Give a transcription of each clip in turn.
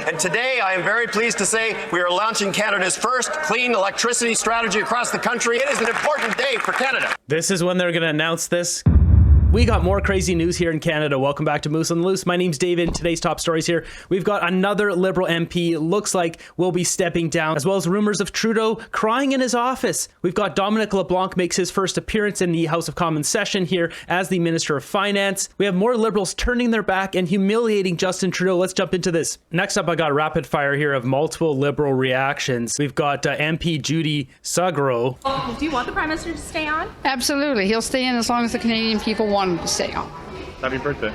And today, I am very pleased to say we are launching Canada's first clean electricity strategy across the country. It is an important day for Canada. This is when they're going to announce this. We got more crazy news here in Canada. Welcome back to Moose on the Loose. My name's David. Today's top stories here. We've got another Liberal MP looks like will be stepping down, as well as rumors of Trudeau crying in his office. We've got Dominic LeBlanc makes his first appearance in the House of Commons session here as the Minister of Finance. We have more Liberals turning their back and humiliating Justin Trudeau. Let's jump into this. Next up, I got a rapid fire here of multiple Liberal reactions. We've got MP Judy Sugro. Do you want the Prime Minister to stay on? Absolutely. He'll stay in as long as the Canadian people want him to stay on. Happy birthday.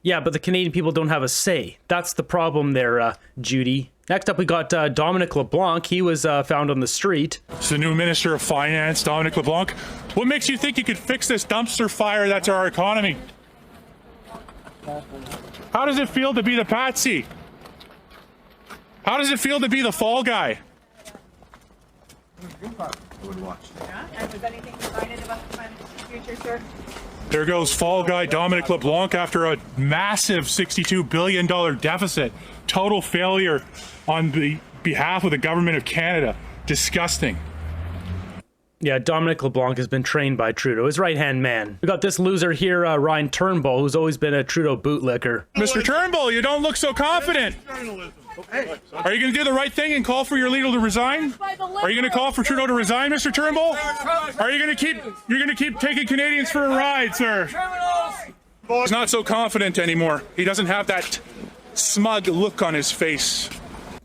Yeah, but the Canadian people don't have a say. That's the problem there, Judy. Next up, we got Dominic LeBlanc. He was found on the street. It's the new Minister of Finance, Dominic LeBlanc. What makes you think you could fix this dumpster fire that's our economy? How does it feel to be the patsy? How does it feel to be the fall guy? Yeah. And is anything decided about the plan's future, sir? There goes fall guy Dominic LeBlanc after a massive $62 billion deficit. Total failure on the behalf of the government of Canada. Disgusting. Yeah, Dominic LeBlanc has been trained by Trudeau, his right-hand man. We got this loser here, Ryan Turnbull, who's always been a Trudeau bootlicker. Mr. Turnbull, you don't look so confident. Are you going to do the right thing and call for your leader to resign? Are you going to call for Trudeau to resign, Mr. Turnbull? Are you going to keep taking Canadians for a ride, sir? He's not so confident anymore. He doesn't have that smug look on his face.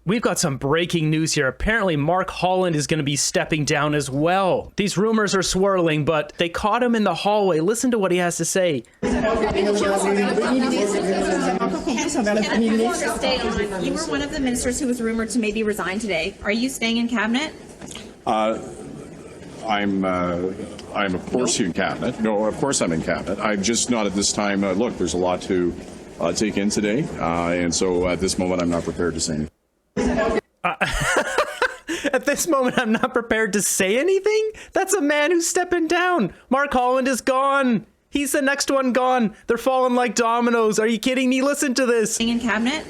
We've got some breaking news here. Apparently, Mark Holland is going to be stepping down as well. These rumors are swirling, but they caught him in the hallway. Listen to what he has to say. You were one of the ministers who was rumored to maybe resign today. Are you staying in cabinet? I'm of course in cabinet. No, of course I'm in cabinet. I'm just not at this time. Look, there's a lot to take in today, and so at this moment I'm not prepared to say anything. At this moment, I'm not prepared to say anything? That's a man who's stepping down. Mark Holland is gone. He's the next one gone. They're falling like dominoes. Are you kidding me? Listen to this. Staying in cabinet?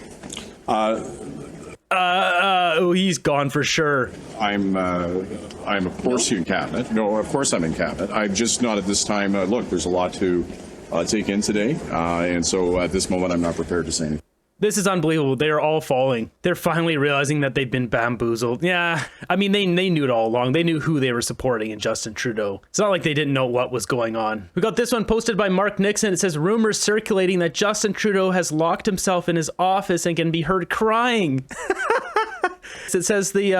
Oh, he's gone for sure. I'm of course in cabinet. No, of course I'm in cabinet. I'm just not at this time. Look, there's a lot to take in today, and so at this moment I'm not prepared to say anything. This is unbelievable. They're all falling. They're finally realizing that they've been bamboozled. Yeah, I mean, they knew it all along. They knew who they were supporting in Justin Trudeau. It's not like they didn't know what was going on. We got this one posted by Mark Nixon. It says, rumors circulating that Justin Trudeau has locked himself in his office and can be heard crying. It says the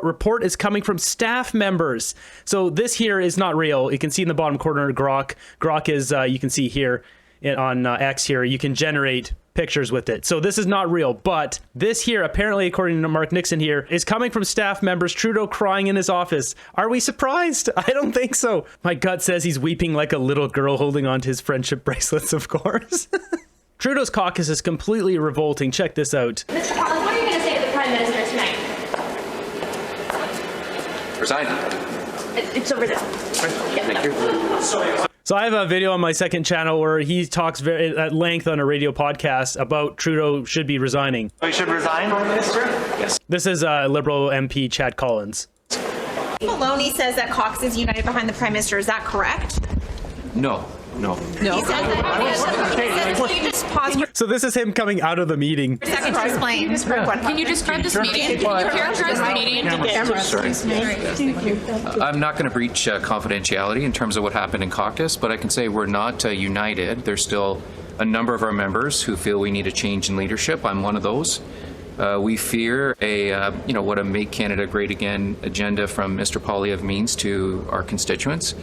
report is coming from staff members. So this here is not real. You can see in the bottom corner, Grok. Grok is, you can see here on X here, you can generate pictures with it. So this is not real, but this here, apparently, according to Mark Nixon here, is coming from staff members. Trudeau crying in his office. Are we surprised? I don't think so. My gut says he's weeping like a little girl holding onto his friendship bracelets, of course. Trudeau's caucus is completely revolting. Check this out. Mr. Holland, what are you going to say to the Prime Minister tonight? Resign. It's over there. Thank you. So I have a video on my second channel where he talks very at length on a radio podcast about Trudeau should be resigning. We should resign, Prime Minister? Yes. This is Liberal MP Chad Collins. Maloney says that Cox is united behind the Prime Minister. Is that correct? No. He says that. Can you just pause for So this is him coming out of the meeting. a second to explain? Can you describe this meeting? Can you characterize the meeting? I'm not going to breach confidentiality in terms of what happened in caucus, but I can say we're not united. There's still a number of our members who feel we need a change in leadership. I'm one of those. We fear what a Make Canada Great Again agenda from Mr. Poilievre means to our constituents.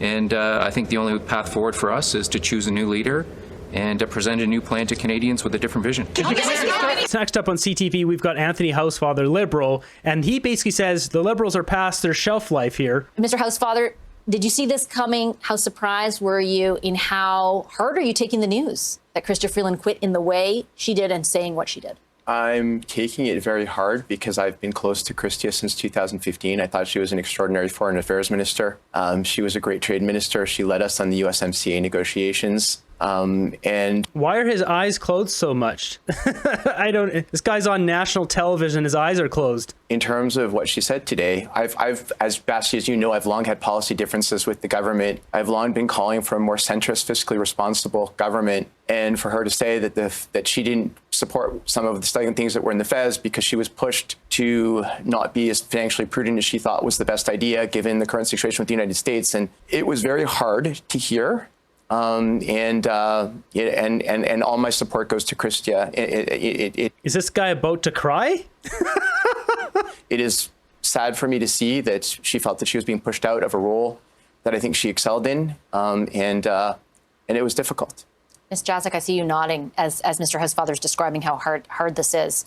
And I think the only path forward for us is to choose a new leader and present a new plan to Canadians with a different vision. Next up on CTV, we've got Anthony Housefather, Liberal, and he basically says the Liberals are past their shelf life here. Mr. Housefather, did you see this coming? How surprised were you in how hard are you taking the news that Chrystia Freeland quit in the way she did and saying what she did? I'm taking it very hard because I've been close to Chrystia since 2015. I thought she was an extraordinary foreign affairs minister. She was a great trade minister. She led us on the USMCA negotiations. And why are his eyes closed so much? This guy's on national television. His eyes are closed. In terms of what she said today, I've, as Basti, as you know, I've long had policy differences with the government. I've long been calling for a more centrist, fiscally responsible government. And for her to say that she didn't support some of the things that were in the Fez because she was pushed to not be as financially prudent as she thought was the best idea, given the current situation with the United States. And it was very hard to hear. And all my support goes to Chrystia. Is this guy about to cry? It is sad for me to see that she felt that she was being pushed out of a role that I think she excelled in, and it was difficult. Ms. Jaczek, I see you nodding as Mr. Housefather is describing how hard this is.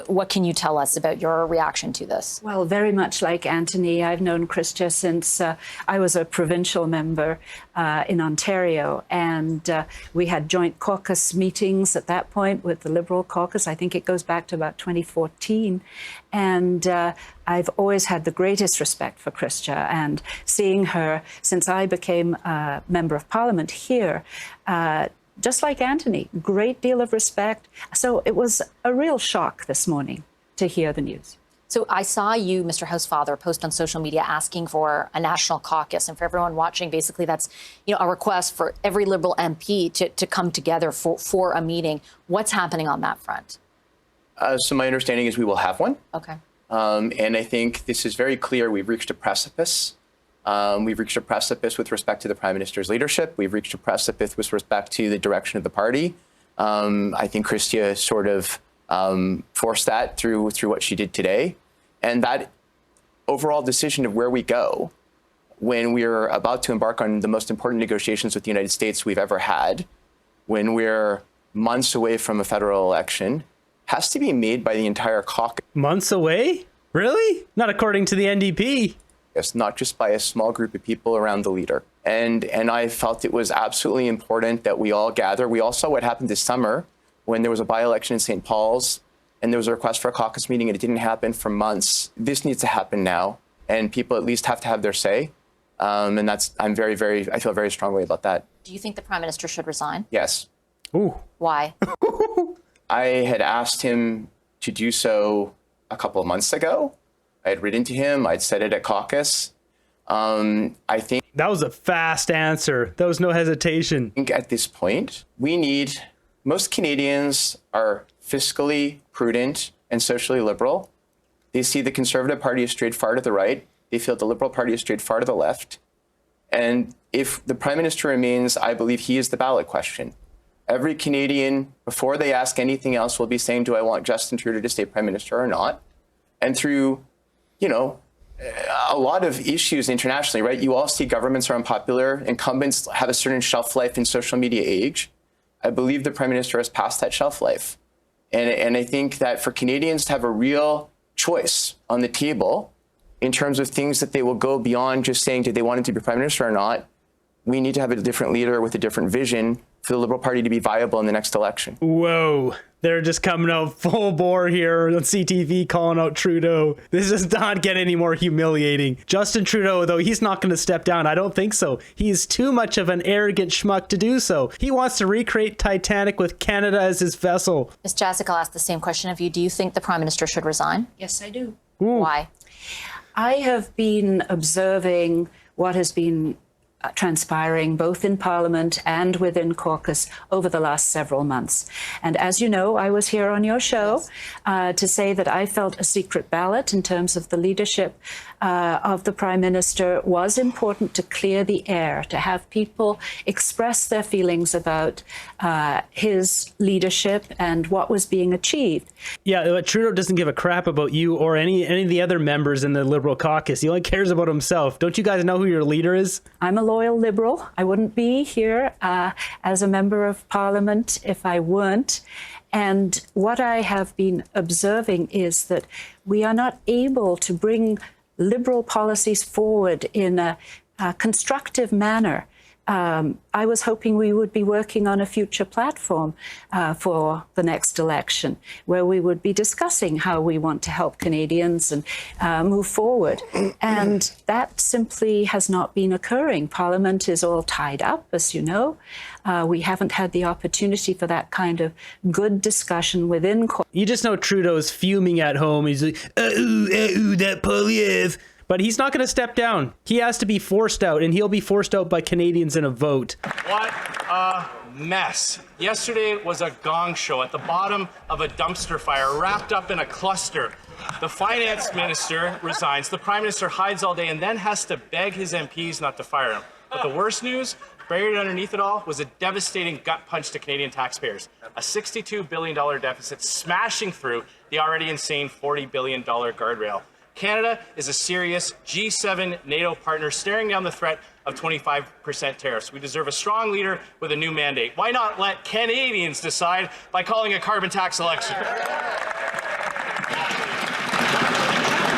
What can you tell us about your reaction to this? Well, very much like Anthony, I've known Chrystia since I was a provincial member in Ontario, and we had joint caucus meetings at that point with the Liberal caucus. I think it goes back to about 2014. And I've always had the greatest respect for Chrystia, and seeing her since I became a member of Parliament here, just like Anthony, great deal of respect. So it was a real shock this morning to hear the news. So I saw you, Mr. Housefather, post on social media asking for a national caucus. And for everyone watching, basically that's a request for every Liberal MP to come together for a meeting. What's happening on that front? So my understanding is we will have one. Okay. And I think this is very clear. We've reached a precipice. We've reached a precipice with respect to the Prime Minister's leadership. We've reached a precipice with respect to the direction of the party. I think Chrystia sort of forced that through what she did today. And that overall decision of where we go when we're about to embark on the most important negotiations with the United States we've ever had, when we're months away from a federal election, has to be made by the entire caucus. Months away? Really? Not according to the NDP. Yes, not just by a small group of people around the leader. And I felt it was absolutely important that we all gather. We all saw what happened this summer when there was a by-election in St. Paul's and there was a request for a caucus meeting and it didn't happen for months. This needs to happen now, and people at least have to have their say. And I feel very strongly about that. Do you think the Prime Minister should resign? Yes. Ooh. Why? I had asked him to do so a couple of months ago. I had written to him. I'd said it at caucus. I think that was a fast answer. There was no hesitation. I think at this point, most Canadians are fiscally prudent and socially liberal. They see the Conservative Party as strayed far to the right. They feel the Liberal Party is strayed far to the left. And if the Prime Minister remains, I believe he is the ballot question. Every Canadian, before they ask anything else, will be saying, do I want Justin Trudeau to stay Prime Minister or not? And through a lot of issues internationally, right? You all see governments are unpopular. Incumbents have a certain shelf life in social media age. I believe the Prime Minister has passed that shelf life. And I think that for Canadians to have a real choice on the table in terms of things that they will go beyond just saying, did they want him to be Prime Minister or not? We need to have a different leader with a different vision for the Liberal Party to be viable in the next election. Whoa. They're just coming out full bore here on CTV calling out Trudeau. This does not get any more humiliating. Justin Trudeau, though, he's not going to step down. I don't think so. He's too much of an arrogant schmuck to do so. He wants to recreate Titanic with Canada as his vessel. Ms. Jaczek, I'll ask the same question of you. Do you think the Prime Minister should resign? Yes, I do. Ooh. Why? I have been observing what has been transpiring both in Parliament and within caucus over the last several months. And as you know, I was here on your show to say that I felt a secret ballot in terms of the leadership of the Prime Minister was important to clear the air, to have people express their feelings about his leadership and what was being achieved. Yeah, Trudeau doesn't give a crap about you or any of the other members in the Liberal caucus. He only cares about himself. Don't you guys know who your leader is? I'm a loyal Liberal. I wouldn't be here as a member of Parliament if I weren't. And what I have been observing is that we are not able to bring Liberal policies forward in a constructive manner I was hoping we would be working on a future platform for the next election, where we would be discussing how we want to help Canadians and move forward. And that simply has not been occurring. Parliament is all tied up, as you know. We haven't had the opportunity for that kind of good discussion within. You just know Trudeau's fuming at home. He's like, that Polyev. But he's not going to step down. He has to be forced out, and he'll be forced out by Canadians in a vote. What a mess. Yesterday was a gong show at the bottom of a dumpster fire, wrapped up in a cluster. The finance minister resigns, the prime minister hides all day, and then has to beg his MPs not to fire him. But the worst news, buried underneath it all, was a devastating gut punch to Canadian taxpayers. A $62 billion deficit smashing through the already insane $40 billion guardrail. Canada is a serious G7 NATO partner staring down the threat of 25% tariffs. We deserve a strong leader with a new mandate. Why not let Canadians decide by calling a carbon tax election?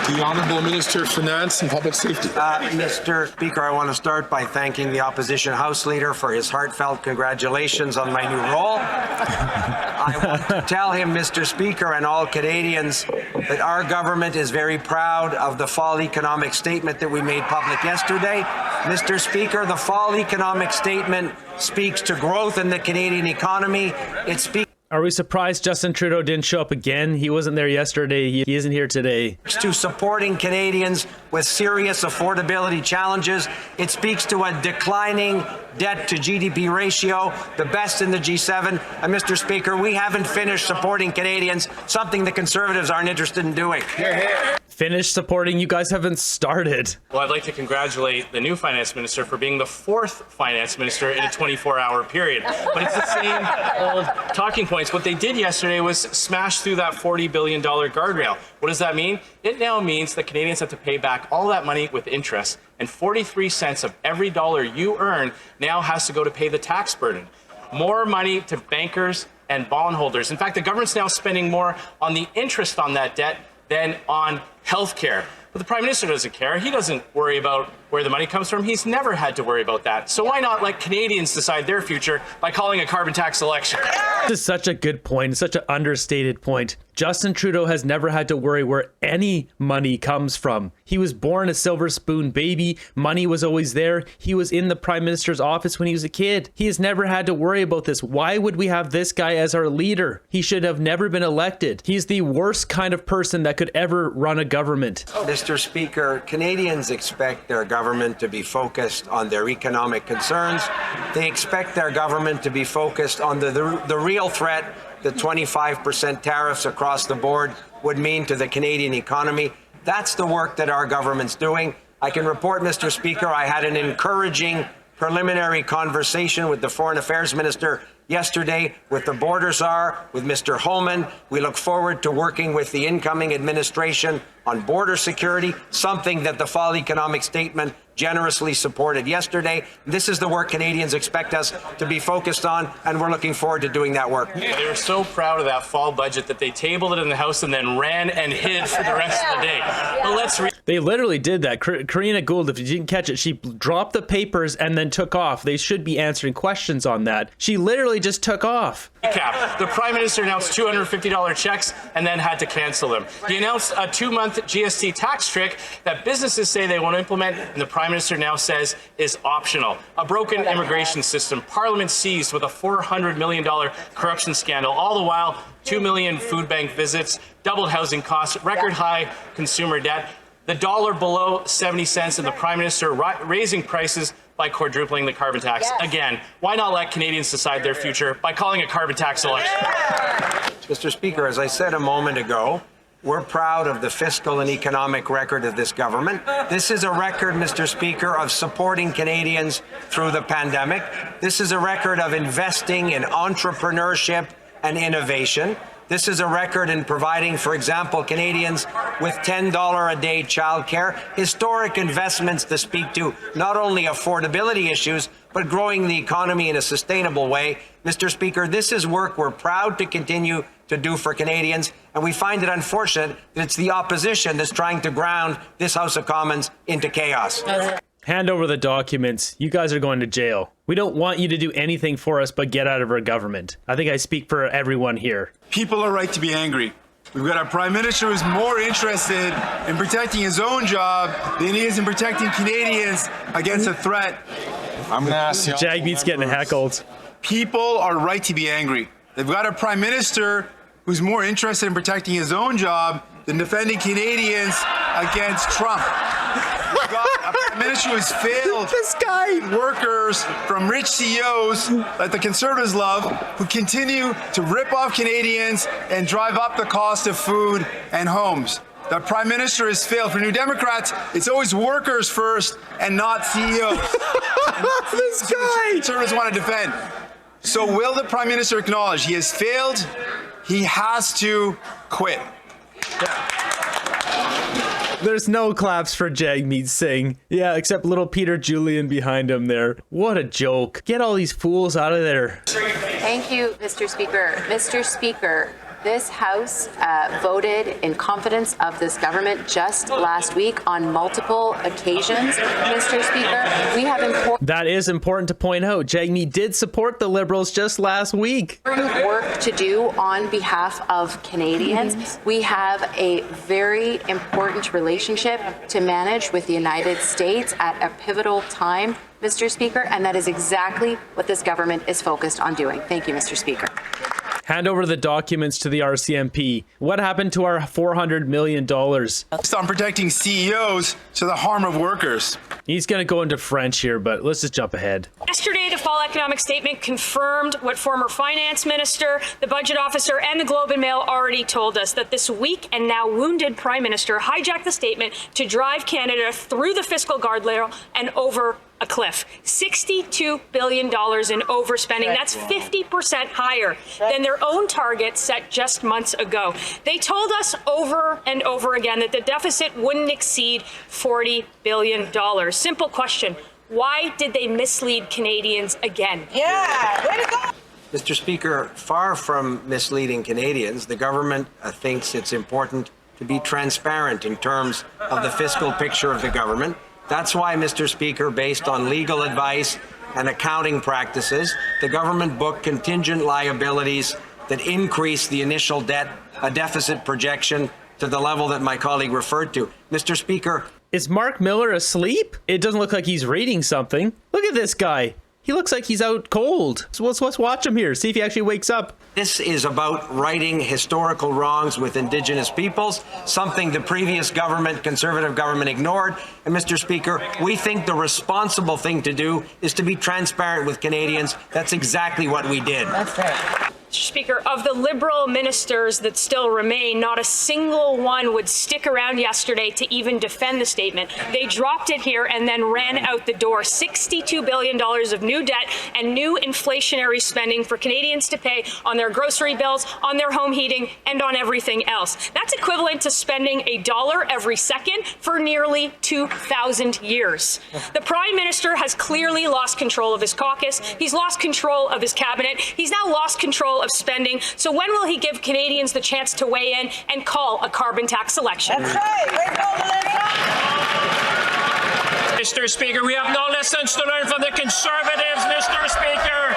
The Honourable Minister of Finance and Public Safety. Mr. Speaker, I want to start by thanking the Opposition House Leader for his heartfelt congratulations on my new role. I want to tell him, Mr. Speaker, and all Canadians, that our government is very proud of the fall economic statement that we made public yesterday. Mr. Speaker, the fall economic statement speaks to growth in the Canadian economy. It speaks Are we surprised Justin Trudeau didn't show up again? He wasn't there yesterday. He isn't here today. To supporting Canadians with serious affordability challenges. It speaks to a declining debt to GDP ratio, the best in the G7. And Mr. Speaker, we haven't finished supporting Canadians, something the Conservatives aren't interested in doing. Finish supporting? You guys haven't started. Well, I'd like to congratulate the new finance minister for being the fourth finance minister in a 24-hour period. But it's the same old talking points. What they did yesterday was smash through that $40 billion guardrail. What does that mean? It now means that Canadians have to pay back all that money with interest, and 43 cents of every dollar you earn now has to go to pay the tax burden. More money to bankers and bondholders. In fact, the government's now spending more on the interest on that debt than on health care. But the Prime Minister doesn't care. He doesn't worry about where the money comes from. He's never had to worry about that. So why not let Canadians decide their future by calling a carbon tax election? This is such a good point, such an understated point. Justin Trudeau has never had to worry where any money comes from. He was born a silver spoon baby. Money was always there. He was in the Prime Minister's office when he was a kid. He has never had to worry about this. Why would we have this guy as our leader? He should have never been elected. He's the worst kind of person that could ever run a government. Mr. Speaker, Canadians expect their government to be focused on their economic concerns. They expect their government to be focused on the real threat the 25% tariffs across the board would mean to the Canadian economy. That's the work that our government's doing. I can report, Mr. Speaker, I had an encouraging preliminary conversation with the Foreign Affairs Minister yesterday, with the Border Czar, with Mr. Holland. We look forward to working with the incoming administration on border security, something that the fall economic statement generously supported yesterday. This is the work Canadians expect us to be focused on, and we're looking forward to doing that work. They were so proud of that fall budget that they tabled it in the House and then ran and hid for the rest of the day. Well, they literally did that. Karina Gould, if you didn't catch it, she dropped the papers and then took off. They should be answering questions on that. She literally just took off. Recap. The Prime Minister announced $250 checks and then had to cancel them. He announced a 2-month GST tax trick that businesses say they want to implement, and the Prime Minister now says is optional. A broken immigration system, Parliament seized with a $400 million corruption scandal, all the while 2 million food bank visits, doubled housing costs, record high consumer debt, the dollar below 70 cents, and the Prime Minister raising prices by quadrupling the carbon tax. Yes. Again, why not let Canadians decide their future by calling a carbon tax election? Mr. Speaker, as I said a moment ago, we're proud of the fiscal and economic record of this government. This is a record, Mr. Speaker, of supporting Canadians through the pandemic. This is a record of investing in entrepreneurship and innovation. This is a record in providing, for example, Canadians with $10 a day childcare, historic investments to speak to not only affordability issues, but growing the economy in a sustainable way. Mr. Speaker, this is work we're proud to continue to do for Canadians, and we find it unfortunate that it's the opposition that's trying to ground this House of Commons into chaos. Hand over the documents. You guys are going to jail. We don't want you to do anything for us but get out of our government. I think I speak for everyone here. People are right to be angry. We've got a prime minister who's more interested in protecting his own job than he is in protecting Canadians against a threat. I'm going to ask you. Jagmeet's getting heckled. People are right to be angry. They've got a prime minister who's more interested in protecting his own job than defending Canadians against Trump. We've got a prime minister who has failed this guy. Workers from rich CEOs that the Conservatives love, who continue to rip off Canadians and drive up the cost of food and homes. The Prime Minister has failed. For New Democrats, it's always workers first and not CEOs. This guy. Conservatives want to defend. So will the Prime Minister acknowledge he has failed? He has to quit. There's no claps for Jagmeet Singh. Yeah, except little Peter Julian behind him there. What a joke. Get all these fools out of there. Thank you, Mr. Speaker. Mr. Speaker, this House voted in confidence of this government just last week on multiple occasions. Mr. Speaker, we have important... That is important to point out. Jagmeet did support the Liberals just last week. Work to do on behalf of Canadians. We have a very important relationship to manage with the United States at a pivotal time, Mr. Speaker, and that is exactly what this government is focused on doing. Thank you, Mr. Speaker. Hand over the documents to the RCMP. What happened to our $400 million? On protecting CEOs to the harm of workers. He's going to go into French here, but let's just jump ahead. Yesterday, the fall economic statement confirmed what former finance minister, the budget officer, and the Globe and Mail already told us, that this weak and now wounded prime minister hijacked the statement to drive Canada through the fiscal guardrail and over a cliff. $62 billion in overspending. That's 50% higher than their own target set just months ago. They told us over and over again that the deficit wouldn't exceed $40 billion. Simple question. Why did they mislead Canadians again? Yeah, way to go! Mr. Speaker, far from misleading Canadians, the government thinks it's important to be transparent in terms of the fiscal picture of the government. That's why, Mr. Speaker, based on legal advice and accounting practices, the government booked contingent liabilities that increase the initial deficit projection to the level that my colleague referred to. Mr. Speaker. Is Mark Miller asleep? It doesn't look like he's reading something. Look at this guy. He looks like he's out cold. So let's watch him here, see if he actually wakes up. This is about righting historical wrongs with Indigenous peoples, something the previous government, Conservative government, ignored. And Mr. Speaker, we think the responsible thing to do is to be transparent with Canadians. That's exactly what we did. That's right. Mr. Speaker, of the Liberal ministers that still remain, not a single one would stick around yesterday to even defend the statement. They dropped it here and then ran out the door. $62 billion of new debt and new inflationary spending for Canadians to pay on their grocery bills, on their home heating, and on everything else. That's equivalent to spending $1 every second for nearly 2,000 years. The Prime Minister has clearly lost control of his caucus. He's lost control of his cabinet. He's now lost control of spending. So when will he give Canadians the chance to weigh in and call a carbon tax election? That's right. Mr. Speaker, we have no lessons to learn from the Conservatives, Mr. Speaker.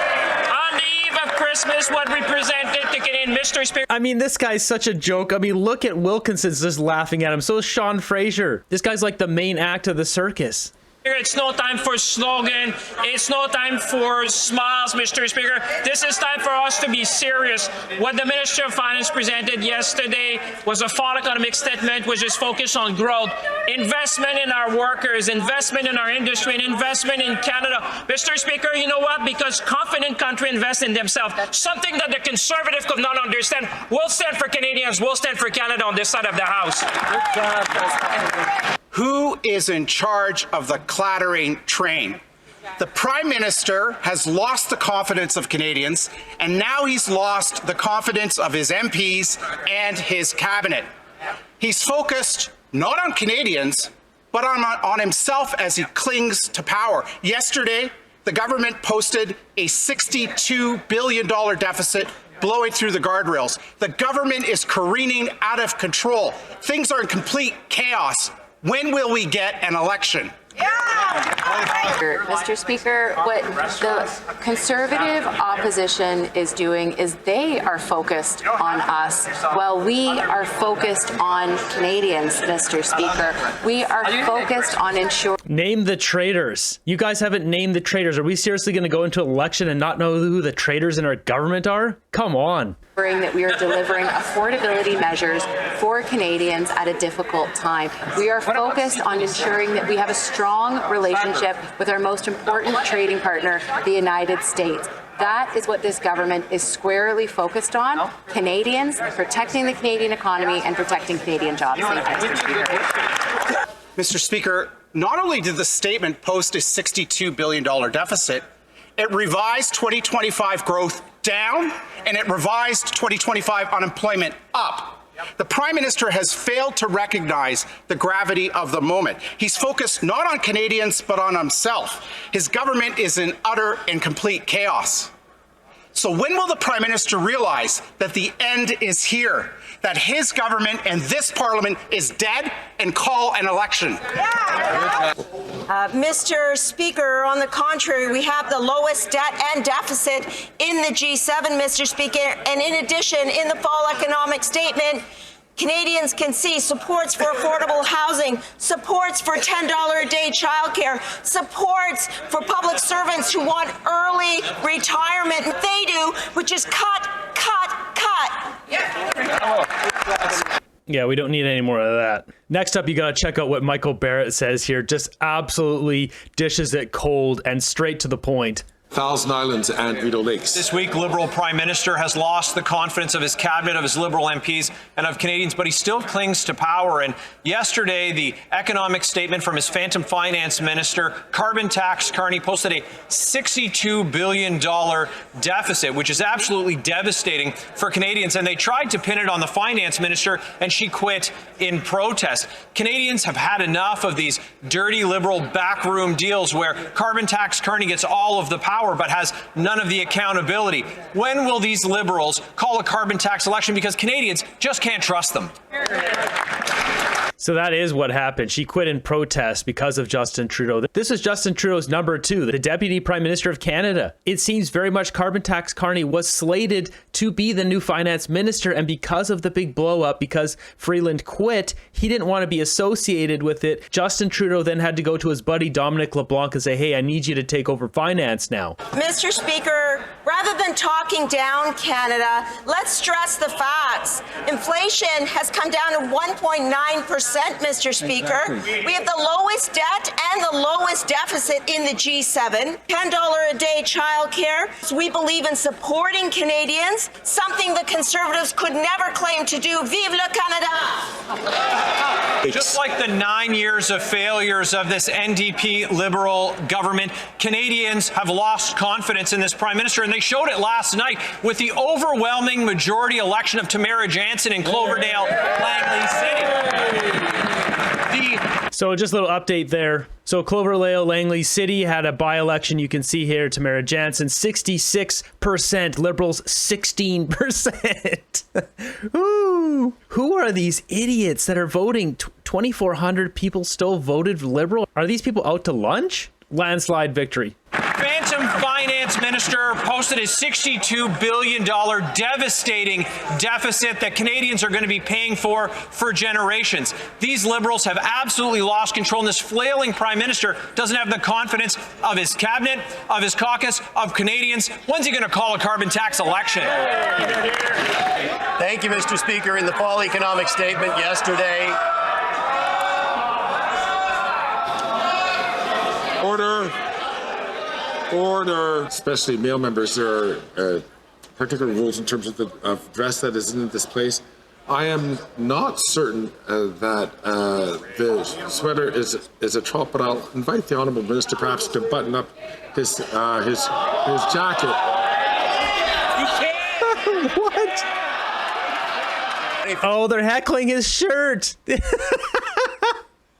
On the eve of Christmas, what we presented to Canadians, Mr. Speaker. I mean, this guy's such a joke. I mean, look at Wilkinson's just laughing at him. So is Sean Fraser. This guy's like the main act of the circus. It's no time for slogan. It's no time for smiles, Mr. Speaker. This is time for us to be serious. What the Minister of Finance presented yesterday was a fall economic statement which is focused on growth, investment in our workers, investment in our industry, and investment in Canada. Mr. Speaker, you know what? Because confident countries invest in themselves, something that the Conservative could not understand. We'll stand for Canadians. We'll stand for Canada on this side of the House. Good job. Who is in charge of the clattering train? The Prime Minister has lost the confidence of Canadians, and now he's lost the confidence of his MPs and his cabinet. He's focused not on Canadians, but on himself as he clings to power. Yesterday, the government posted a $62 billion deficit blowing through the guardrails. The government is careening out of control. Things are in complete chaos. When will we get an election? Yeah! Mr. Speaker, what the Conservative opposition is doing is they are focused on us while we are focused on Canadians, Mr. Speaker. We are focused on ensuring... Name the traitors. You guys haven't named the traitors. Are we seriously going to go into an election and not know who the traitors in our government are? Come on. That we are delivering affordability measures for Canadians at a difficult time. We are focused on ensuring that we have a strong relationship with our most important trading partner, the United States. That is what this government is squarely focused on: Canadians, protecting the Canadian economy and protecting Canadian jobs. Thank you, Mr. Speaker. Mr. Speaker, not only did the statement post a $62 billion deficit, it revised 2025 growth down, and it revised 2025 unemployment up. The Prime Minister has failed to recognize the gravity of the moment. He's focused not on Canadians, but on himself. His government is in utter and complete chaos. So when will the Prime Minister realize that the end is here, that his government and this Parliament is dead, and call an election? Mr. Speaker, on the contrary, we have the lowest debt and deficit in the G7, Mr. Speaker, and in addition, in the fall economic statement, Canadians can see supports for affordable housing, supports for $10 a day childcare, supports for public servants who want early retirement. They do, which is cut, cut, cut. Yeah, we don't need any more of that. Next up, you got to check out what Michael Barrett says here. Just absolutely dishes it cold and straight to the point. Thousand Islands and Rideau Lakes. This week, Liberal Prime Minister has lost the confidence of his cabinet, of his Liberal MPs, and of Canadians, but he still clings to power. And yesterday, the economic statement from his phantom finance minister, Carbon Tax Carney, posted a $62 billion deficit, which is absolutely devastating for Canadians. And they tried to pin it on the finance minister, and she quit in protest. Canadians have had enough of these dirty Liberal backroom deals where Carbon Tax Carney gets all of the power but has none of the accountability. When will these Liberals call a carbon tax election? Because Canadians just can't trust them. So that is what happened. She quit in protest because of Justin Trudeau. This is Justin Trudeau's number two, the Deputy Prime Minister of Canada. It seems very much Carbon Tax Carney was slated to be the new finance minister, and because of the big blow up, because Freeland quit, he didn't want to be associated with it. Justin Trudeau then had to go to his buddy Dominic LeBlanc and say, hey, I need you to take over finance now. Mr. Speaker, rather than talking down Canada, let's stress the facts. Inflation has come down to 1.9%, Mr. Speaker. Exactly. We have the lowest debt and the lowest deficit in the G7. $10 a day childcare. So we believe in supporting Canadians, something the Conservatives could never claim to do. Vive le Canada! Just like the 9 years of failures of this NDP Liberal government, Canadians have lost confidence in this Prime Minister, and they showed it last night with the overwhelming majority election of Tamara Jansen in Cloverdale, Langley City. So just a little update there. So Cloverdale, Langley City had a by-election. You can see here, Tamara Jansen, 66%, Liberals 16%. Ooh. Who are these idiots that are voting? 2,400 people still voted Liberal. Are these people out to lunch? Landslide victory. Phantom finance minister posted a $62 billion devastating deficit that Canadians are going to be paying for generations. These Liberals have absolutely lost control, and this flailing Prime Minister doesn't have the confidence of his cabinet, of his caucus, of Canadians. When's he going to call a carbon tax election? Thank you, Mr. Speaker. In the fall economic statement yesterday, Order. Especially male members, there are particular rules in terms of the dress that is in this place. I am not certain that the sweater is a trout, but I'll invite the Honourable Minister perhaps to button up his jacket. What? Oh, they're heckling his shirt.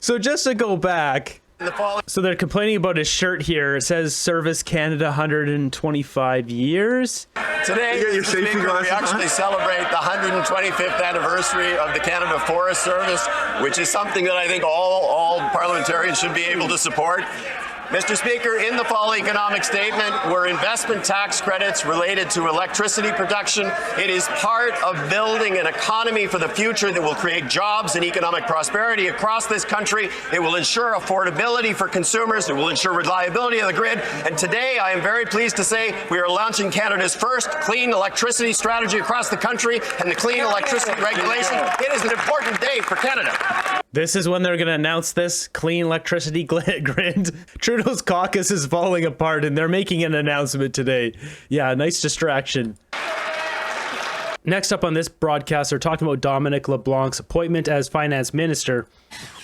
So just to go back. So they're complaining about his shirt here. It says Service Canada 125 years. Today, Mr. Speaker, we actually celebrate the 125th anniversary of the Canada Forest Service, which is something that I think all parliamentarians should be able to support. Mr. Speaker, in the fall economic statement were investment tax credits related to electricity production. It is part of building an economy for the future that will create jobs and economic prosperity across this country. It will ensure affordability for consumers. It will ensure reliability of the grid. And today, I am very pleased to say we are launching Canada's first clean electricity strategy across the country and the clean electricity regulation. It is an important day for Canada. This is when they're going to announce this clean electricity grid. Trudeau's caucus is falling apart and they're making an announcement today. Yeah, nice distraction. Next up on this broadcast, they're talking about Dominic LeBlanc's appointment as finance minister.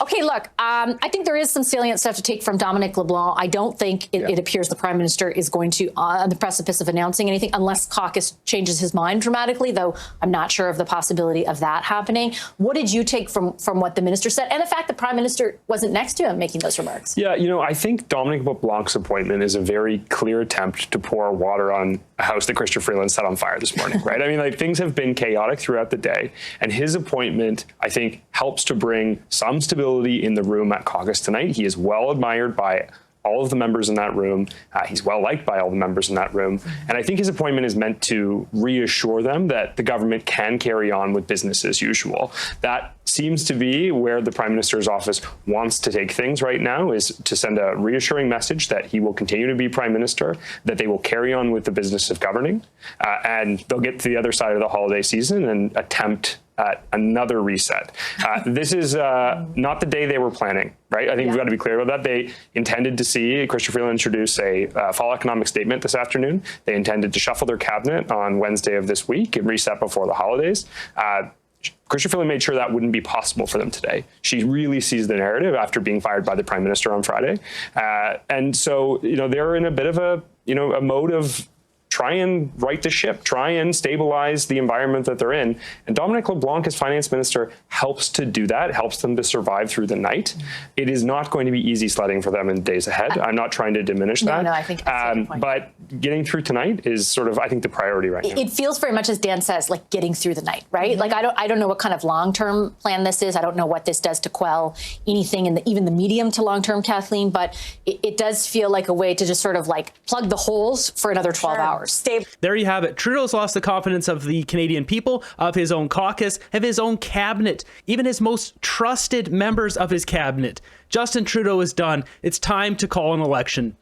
Okay, look, I think there is some salient stuff to take from Dominic LeBlanc. I don't think it appears the prime minister is going to, on the precipice of announcing anything, unless caucus changes his mind dramatically, though I'm not sure of the possibility of that happening. What did you take from what the minister said, and the fact the prime minister wasn't next to him making those remarks? Yeah, I think Dominic LeBlanc's appointment is a very clear attempt to pour water on a house that Chrystia Freeland set on fire this morning, right? I mean, things have been chaotic throughout the day, and his appointment, I think, helps to bring some stability in the room at caucus tonight. He is well admired by all of the members in that room. He's well liked by all the members in that room. And I think his appointment is meant to reassure them that the government can carry on with business as usual. That seems to be where the Prime Minister's office wants to take things right now, is to send a reassuring message that he will continue to be Prime Minister, that they will carry on with the business of governing, and they'll get to the other side of the holiday season and attempt at another reset. This is not the day they were planning, right? I think we've got to be clear about that. They intended to see Chrystia Freeland introduce a fall economic statement this afternoon. They intended to shuffle their cabinet on Wednesday of this week and reset before the holidays. Chrystia Freeland made sure that wouldn't be possible for them today. She really sees the narrative after being fired by the Prime Minister on Friday. And so, they're in a bit of a mode of try and right the ship, try and stabilize the environment that they're in. And Dominic LeBlanc as finance minister helps to do that, helps them to survive through the night. It is not going to be easy sledding for them in the days ahead. I'm not trying to diminish that. No, I think that's a good point. But getting through tonight is sort of, I think, the priority right now. It feels very much, as Dan says, like getting through the night, right? Like, I don't know what kind of long-term plan this is. I don't know what this does to quell anything in even the medium to long-term, Kathleen, but it does feel like a way to just sort of like plug the holes for another 12 hours. There you have it. Trudeau's lost the confidence of the Canadian people, of his own caucus, of his own cabinet, even his most trusted members of his cabinet. Justin Trudeau is done. It's time to call an election.